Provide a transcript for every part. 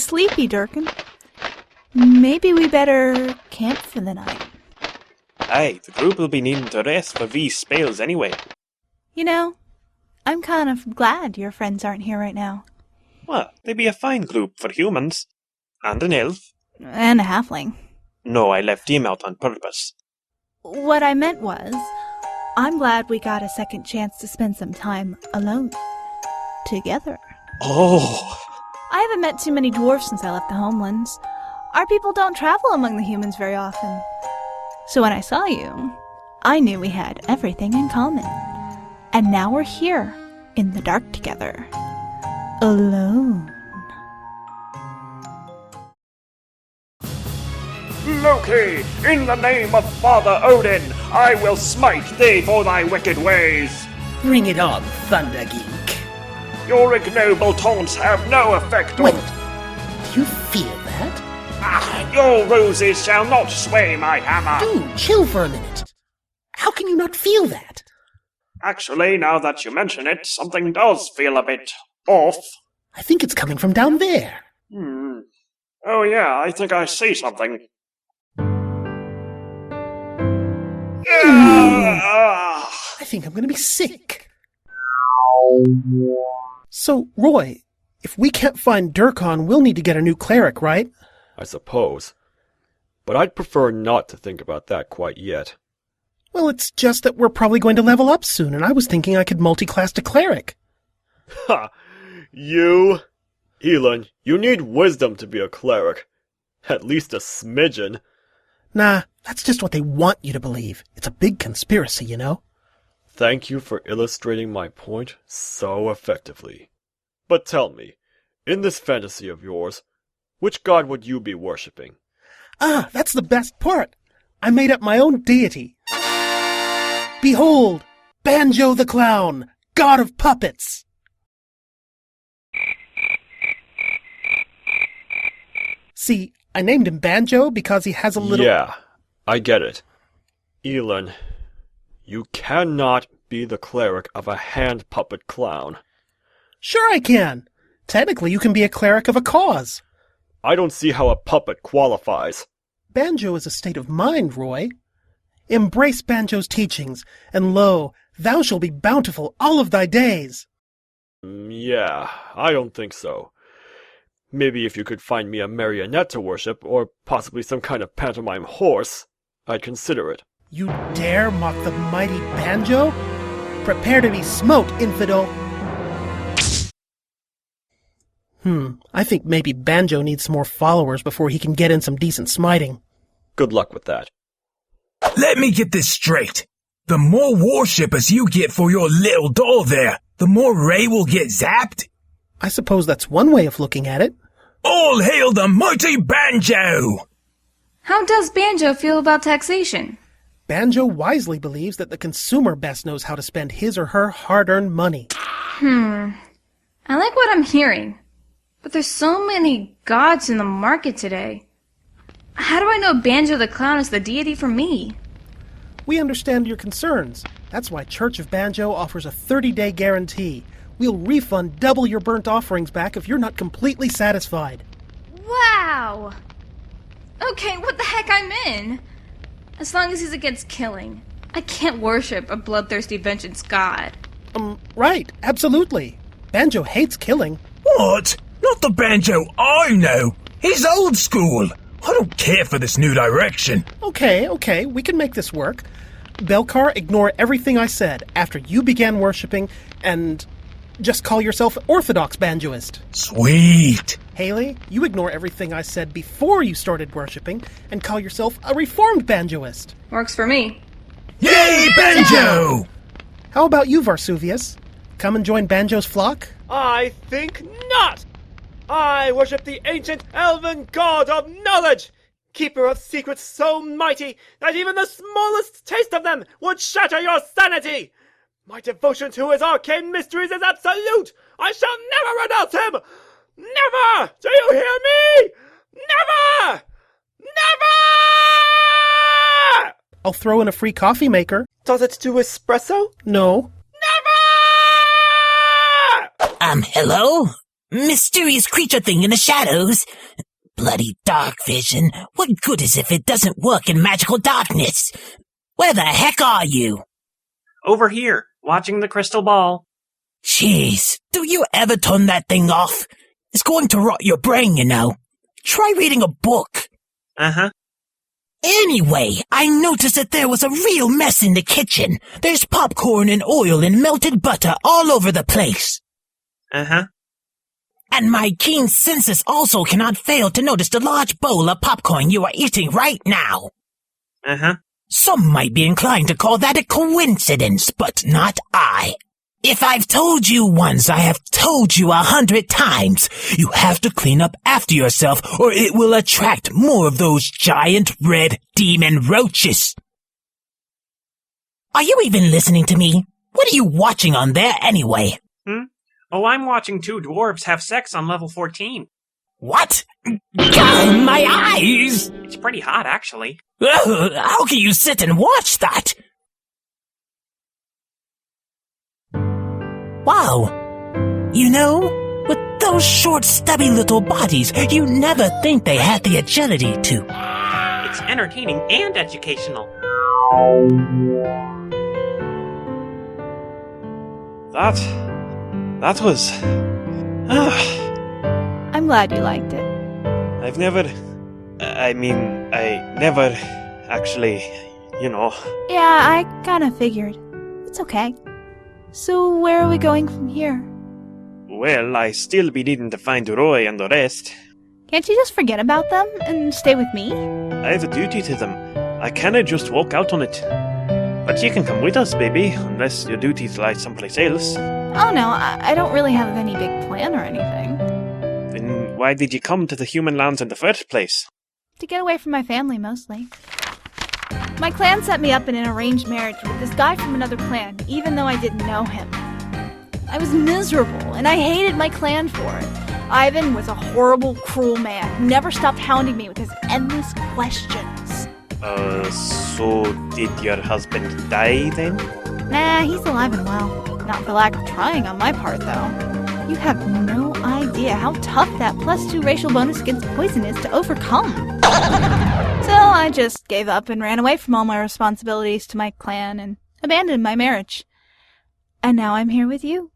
sleepy, Durkon. Maybe we better camp for the night. Aye, the group will be needing to rest for these spells anyway. You know, I'm kind of glad your friends aren't here right now. Well, they'd be a fine group for humans. And an elf. And a halfling. No, I left him out on purpose. What I meant was, I'm glad we got a second chance to spend some time alone. Together. Oh! I haven't met too many dwarves since I left the homelands. Our people don't travel among the humans very often. So when I saw you, I knew we had everything in common. And now we're here, in the dark together. Alone. Loki, in the name of Father Odin, I will smite thee for thy wicked ways. Bring it on, Thunder Geek. Your ignoble taunts have no effect on... Wait, do you feel that? Your ruses shall not sway my hammer. Dude, chill for a minute. How can you not feel that? Actually, now that you mention it, something does feel a bit off. I think it's coming from down there. Oh yeah, I think I see something. I think I'm going to be sick. So, Roy, if we can't find Durkon, we'll need to get a new cleric, right? I suppose. But I'd prefer not to think about that quite yet. Well, it's just that we're probably going to level up soon, and I was thinking I could multi-class to cleric. Ha! You! Elan, you need wisdom to be a cleric. At least a smidgen. Nah, that's just what they want you to believe. It's a big conspiracy, you know? Thank you for illustrating my point so effectively. But tell me, in this fantasy of yours, which god would you be worshipping? Ah, that's the best part. I made up my own deity. Behold, Banjo the Clown, god of puppets. See, I named him Banjo because he has a little... Yeah, I get it. Elan, you cannot be the cleric of a hand puppet clown. Sure I can. Technically, you can be a cleric of a cause. I don't see how a puppet qualifies. Banjo is a state of mind, Roy. Embrace Banjo's teachings, and lo, thou shalt be bountiful all of thy days. Yeah, I don't think so. Maybe if you could find me a marionette to worship, or possibly some kind of pantomime horse, I'd consider it. You dare mock the mighty Banjo? Prepare to be smote, infidel! I think maybe Banjo needs some more followers before he can get in some decent smiting. Good luck with that. Let me get this straight. The more worshippers you get for your little doll there, the more Ray will get zapped? I suppose that's one way of looking at it. All hail the mighty Banjo! How does Banjo feel about taxation? Banjo wisely believes that the consumer best knows how to spend his or her hard-earned money. I like what I'm hearing. But there's so many gods in the market today. How do I know Banjo the Clown is the deity for me? We understand your concerns. That's why Church of Banjo offers a 30-day guarantee. We'll refund double your burnt offerings back if you're not completely satisfied. Wow! Okay, what the heck, I'm in. As long as he's against killing. I can't worship a bloodthirsty vengeance god. Right, absolutely. Banjo hates killing. What? Not the Banjo I know. He's old school. I don't care for this new direction. Okay, we can make this work. Belkar, ignore everything I said after you began worshipping, and just call yourself Orthodox Banjoist. Sweet. Haley, you ignore everything I said before you started worshipping, and call yourself a Reformed Banjoist. Works for me. Yay, Banjo! How about you, Vaarsuvius? Come and join Banjo's flock? I think not! I worship the ancient elven god of knowledge, keeper of secrets so mighty that even the smallest taste of them would shatter your sanity. My devotion to his arcane mysteries is absolute. I shall never renounce him. Never! Do you hear me? Never! Never! I'll throw in a free coffee maker. Does it do espresso? No. Never! Hello? Mysterious creature thing in the shadows. Bloody dark vision. What good is if it doesn't work in magical darkness? Where the heck are you? Over here, watching the crystal ball. Jeez, do you ever turn that thing off? It's going to rot your brain, you know. Try reading a book. Uh-huh. Anyway, I noticed that there was a real mess in the kitchen. There's popcorn and oil and melted butter all over the place. Uh-huh. And my keen senses also cannot fail to notice the large bowl of popcorn you are eating right now. Uh-huh. Some might be inclined to call that a coincidence, but not I. If I've told you once, I have told you 100 times. You have to clean up after yourself, or it will attract more of those giant red demon roaches. Are you even listening to me? What are you watching on there anyway? Oh, I'm watching two dwarves have sex on level 14. What? God, my eyes! It's pretty hot, actually. Ugh, how can you sit and watch that? Wow. You know, with those short, stubby little bodies, you never think they had the agility to. It's entertaining and educational. That was... I'm glad you liked it. I never actually, Yeah, I kinda figured. It's okay. So where are we going from here? Well, I still be needing to find Roy and the rest. Can't you just forget about them and stay with me? I have a duty to them. I cannot just walk out on it. But you can come with us, baby, unless your duties lie someplace else. Oh no, I don't really have any big plan or anything. Then why did you come to the human lands in the first place? To get away from my family, mostly. My clan set me up in an arranged marriage with this guy from another clan, even though I didn't know him. I was miserable, and I hated my clan for it. Ivan was a horrible, cruel man who never stopped hounding me with his endless questions. So did your husband die then? Nah, he's alive and well. Not for lack of trying on my part, though. You have no idea how tough that +2 racial bonus against poison is to overcome. So I just gave up and ran away from all my responsibilities to my clan and abandoned my marriage. And now I'm here with you.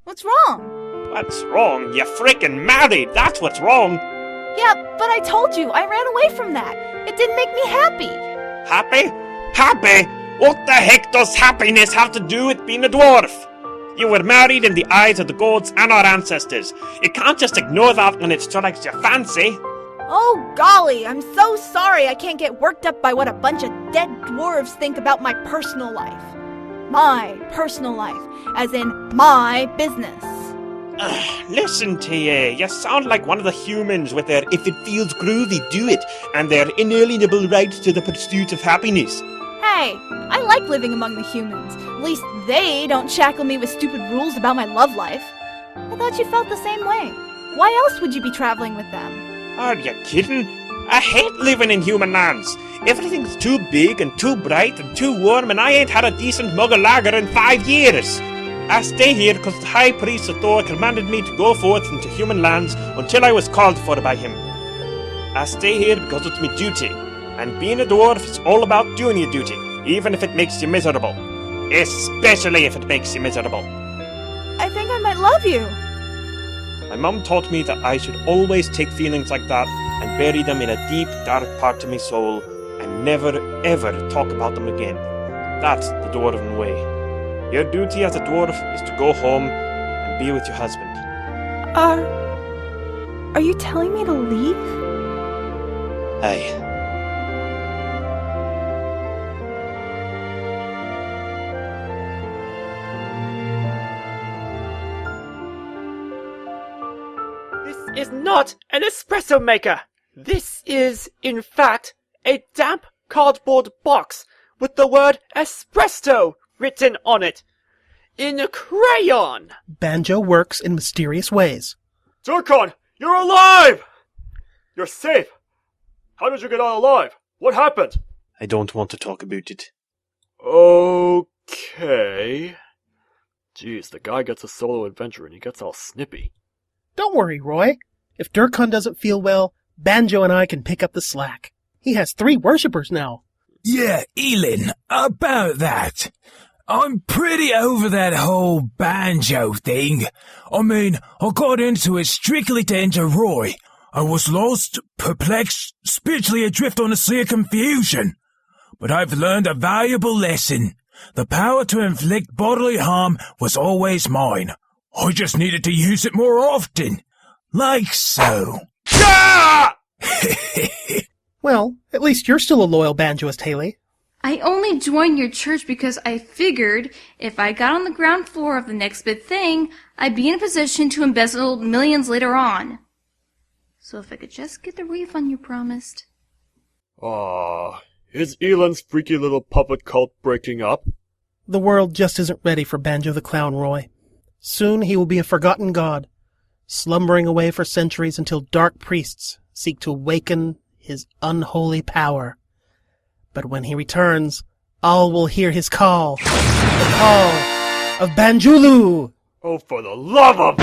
What's wrong? What's wrong? You're freaking married! That's what's wrong! Yeah, but I told you, I ran away from that. It didn't make me happy. Happy? Happy? What the heck does happiness have to do with being a dwarf? You were married in the eyes of the gods and our ancestors. You can't just ignore that when it strikes your fancy. Oh golly, I'm so sorry I can't get worked up by what a bunch of dead dwarves think about my personal life. My personal life, as in my business. Listen to you. You sound like one of the humans with their "if it feels groovy, do it" and their inalienable right to the pursuit of happiness. Hey, I like living among the humans. At least they don't shackle me with stupid rules about my love life. I thought you felt the same way. Why else would you be traveling with them? Are you kidding? I hate living in human lands. Everything's too big and too bright and too warm, and I ain't had a decent mug of lager in 5 years. I stay here because the High Priest of Thor commanded me to go forth into human lands until I was called for by him. I stay here because it's my duty, and being a dwarf is all about doing your duty, even if it makes you miserable. Especially if it makes you miserable. I think I might love you. My mum taught me that I should always take feelings like that and bury them in a deep, dark part of my soul and never, ever talk about them again. That's the dwarven way. Your duty as a dwarf is to go home and be with your husband. Are you telling me to leave? Aye. This is not an espresso maker. This is, in fact, a damp cardboard box with the word espresso written on it. In crayon! Banjo works in mysterious ways. Durkon, you're alive! You're safe. How did you get out alive? What happened? I don't want to talk about it. Okay. Geez, the guy gets a solo adventure and he gets all snippy. Don't worry, Roy. If Durkon doesn't feel well, Banjo and I can pick up the slack. He has 3 worshippers now. Yeah, Elin, about that. I'm pretty over that whole Banjo thing. I mean, I got into it strictly to enter Roy. I was lost, perplexed, spiritually adrift on a sea of confusion. But I've learned a valuable lesson. The power to inflict bodily harm was always mine. I just needed to use it more often. Like so. Well, at least you're still a loyal banjoist, Haley. I only joined your church because I figured if I got on the ground floor of the next big thing, I'd be in a position to embezzle millions later on. So if I could just get the refund you promised. Aw, is Elan's freaky little puppet cult breaking up? The world just isn't ready for Banjo the Clown, Roy. Soon he will be a forgotten god, slumbering away for centuries until dark priests seek to awaken his unholy power. But when he returns, all will hear his call. The call of Banjulu! Oh, for the love of...